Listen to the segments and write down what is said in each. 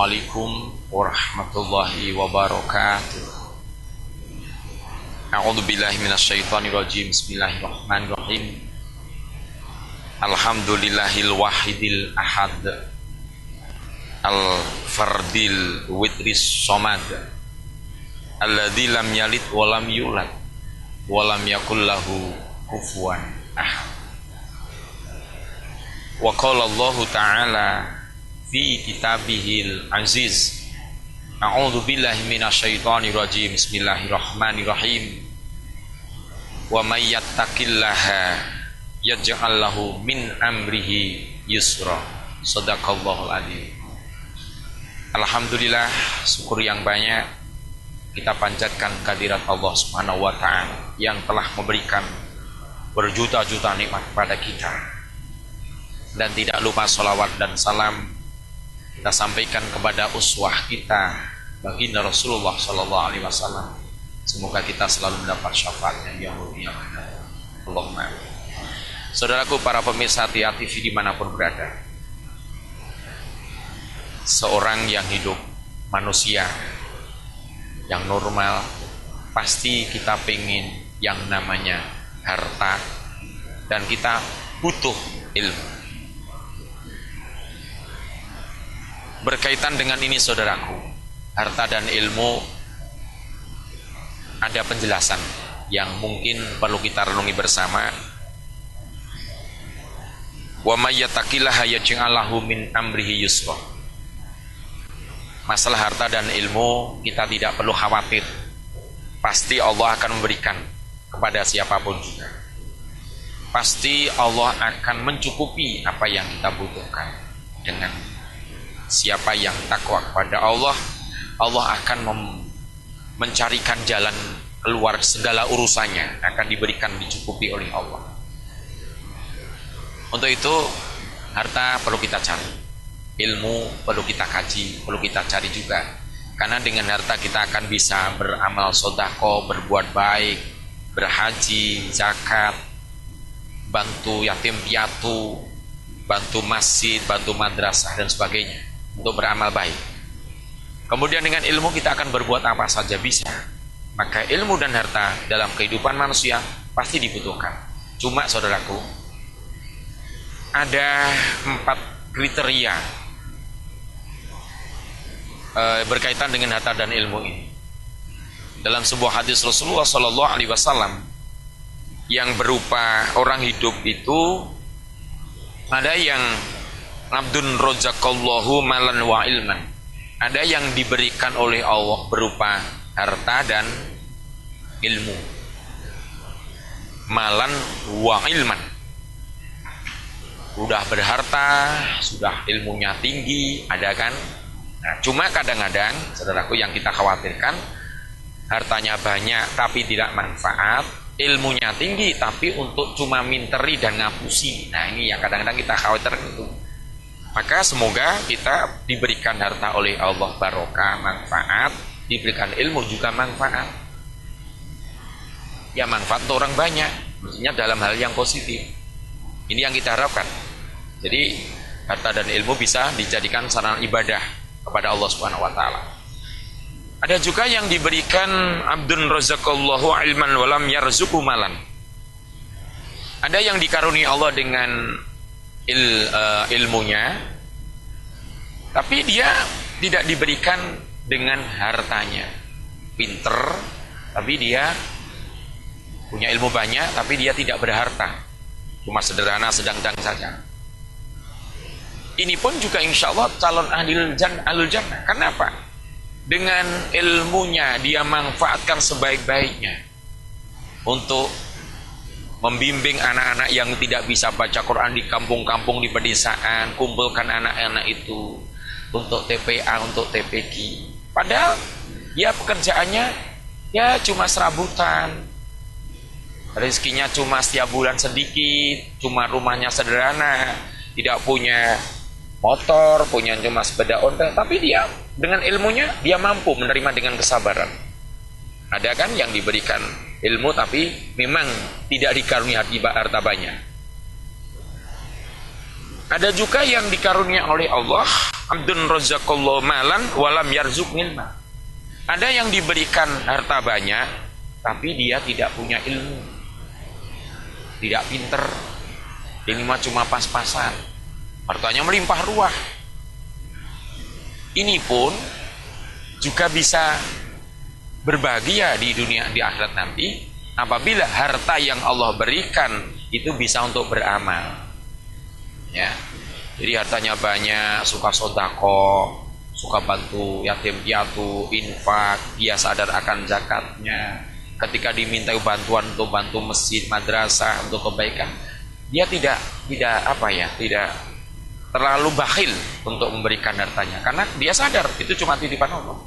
Assalamualaikum warahmatullahi wabarakatuh. A'udzubillahi minasyaitonirrajim. Bismillahirrahmanirrahim. Alhamdulillahil wahidil ahad, al-fardil witris somad, alladzi lam yalid wa lam yulad wa lam yakul lahu kufuwan ahad. Wa qala Allah ta'ala fi kitabihil aziz, a'udzu billahi minasyaitonir rajim. Bismillahirrahmanirrahim. Wa may yattaqillaha yaj'al lahu min amrihi yusra. Shadaqallahul adzim. Alhamdulillah, syukur yang banyak kita panjatkan kehadirat Allah Subhanahu wa taala yang telah memberikan berjuta-juta nikmat kepada kita. Dan tidak lupa salawat dan salam kita sampaikan kepada uswah kita, baginda Rasulullah sallallahu alaihi wasallam. Semoga kita selalu mendapat syafaatnya ya mulia. Allahumma amin. Saudaraku para pemirsa Tia TV dimanapun berada, seorang yang hidup, manusia yang normal, pasti kita pengen yang namanya harta, dan kita butuh ilmu. Berkaitan dengan ini saudaraku, harta dan ilmu ada penjelasan yang mungkin perlu kita renungi bersama. Wa may yattaqillaha yaj'al lahu min amrihi yusra. Masalah harta dan ilmu kita tidak perlu khawatir. Pasti Allah akan memberikan kepada siapapun juga. Pasti Allah akan mencukupi apa yang kita butuhkan. Dengan siapa yang takwa kepada Allah, Allah akan mencarikan jalan keluar segala urusannya, akan diberikan, dicukupi oleh Allah. Untuk itu harta perlu kita cari, ilmu perlu kita kaji, perlu kita cari juga. Karena dengan harta kita akan bisa beramal sedekah, berbuat baik, berhaji, zakat, bantu yatim piatu, bantu masjid, bantu madrasah dan sebagainya, untuk beramal baik. Kemudian dengan ilmu kita akan berbuat apa saja bisa. Maka ilmu dan harta dalam kehidupan manusia pasti dibutuhkan. Cuma saudaraku, ada 4 kriteria berkaitan dengan harta dan ilmu ini. Dalam sebuah hadis Rasulullah sallallahu alaihi wasallam yang berupa orang hidup itu ada yang abdun rozaqallahu malan wa ilman. Ada yang diberikan oleh Allah berupa harta dan ilmu. Malan wa ilman. Sudah berharta, sudah ilmunya tinggi, ada kan? Nah, cuma kadang-kadang, saudaraku, yang kita khawatirkan, hartanya banyak tapi tidak manfaat, ilmunya tinggi tapi untuk cuma minteri dan ngapusi. Nah, ini yang kadang-kadang kita khawatirkan itu. Maka semoga kita diberikan harta oleh Allah barokah, manfaat, diberikan ilmu juga manfaat. Ya manfaat untuk orang banyak, maksudnya dalam hal yang positif. Ini yang kita harapkan. Jadi harta dan ilmu bisa dijadikan sarana ibadah kepada Allah Subhanahu wa taala. Ada juga yang diberikan abdun razaqallahu ilman walam yarzuqu malan. Ada yang dikaruniai Allah dengan ilmunya, tapi dia tidak diberikan dengan hartanya. Pinter, tapi dia punya ilmu banyak, tapi dia tidak berharta. Cuma sederhana, sedang-sedang saja. Ini pun juga insya Allah calon ahlul jannah. Kenapa? Dengan ilmunya dia manfaatkan sebaik-baiknya untuk membimbing anak-anak yang tidak bisa baca Quran di kampung-kampung, di pedesaan, kumpulkan anak-anak itu untuk TPA, untuk TPQ. Padahal ya pekerjaannya ya cuma serabutan, rezekinya cuma setiap bulan sedikit, cuma rumahnya sederhana, tidak punya motor, punya cuma sepeda ontel, tapi dia dengan ilmunya dia mampu menerima dengan kesabaran. Ada kan yang diberikan ilmu tapi memang tidak dikaruniai harta banyak. Ada juga yang dikaruniai oleh Allah Abdun razaqallahu malan walam yarzuq ilma. Ada yang diberikan harta banyak tapi dia tidak punya ilmu, tidak pinter, ilmu cuma pas-pasan, hartanya melimpah ruah. Ini pun juga bisa berbahagia di dunia, di akhirat nanti, apabila harta yang Allah berikan itu bisa untuk beramal. Ya, jadi hartanya banyak, suka sodako, suka bantu yatim piatu, infak, dia sadar akan zakatnya. Ketika diminta bantuan untuk bantu masjid, madrasah, untuk kebaikan, dia tidak terlalu bakhil untuk memberikan hartanya, karena dia sadar itu cuma titipan Allah.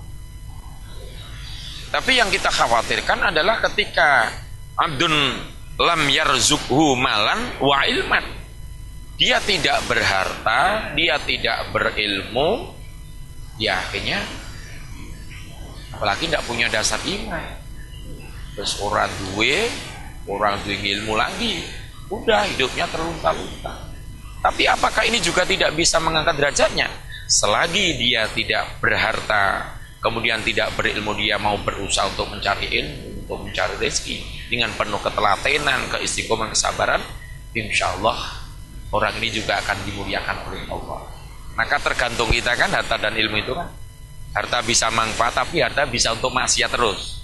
Tapi yang kita khawatirkan adalah ketika abdun lam yarzuqhu malan wa ilman, dia tidak berharta, dia tidak berilmu, ya akhirnya apalagi tidak punya dasar iman. Terus orang duwe ilmu lagi, udah hidupnya terlunta-lunta. Tapi apakah ini juga tidak bisa mengangkat derajatnya? Selagi dia tidak berharta, kemudian tidak berilmu, dia mau berusaha untuk mencari ilmu, untuk mencari rezeki dengan penuh ketelatenan, keistiqomahan, kesabaran, insya Allah orang ini juga akan dimuliakan oleh Allah. Maka tergantung kita kan, harta dan ilmu itu kan, harta bisa manfaat tapi harta bisa untuk maksiat terus.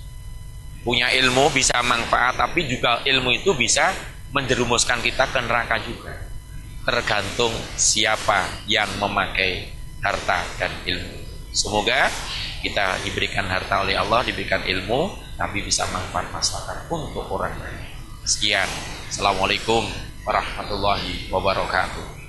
Punya ilmu bisa manfaat tapi juga ilmu itu bisa menjerumuskan kita ke neraka juga. Tergantung siapa yang memakai harta dan ilmu. Semoga kita diberikan harta oleh Allah, diberikan ilmu, tapi bisa manfaat masyarakat untuk orang lain. Sekian. Assalamualaikum warahmatullahi wabarakatuh.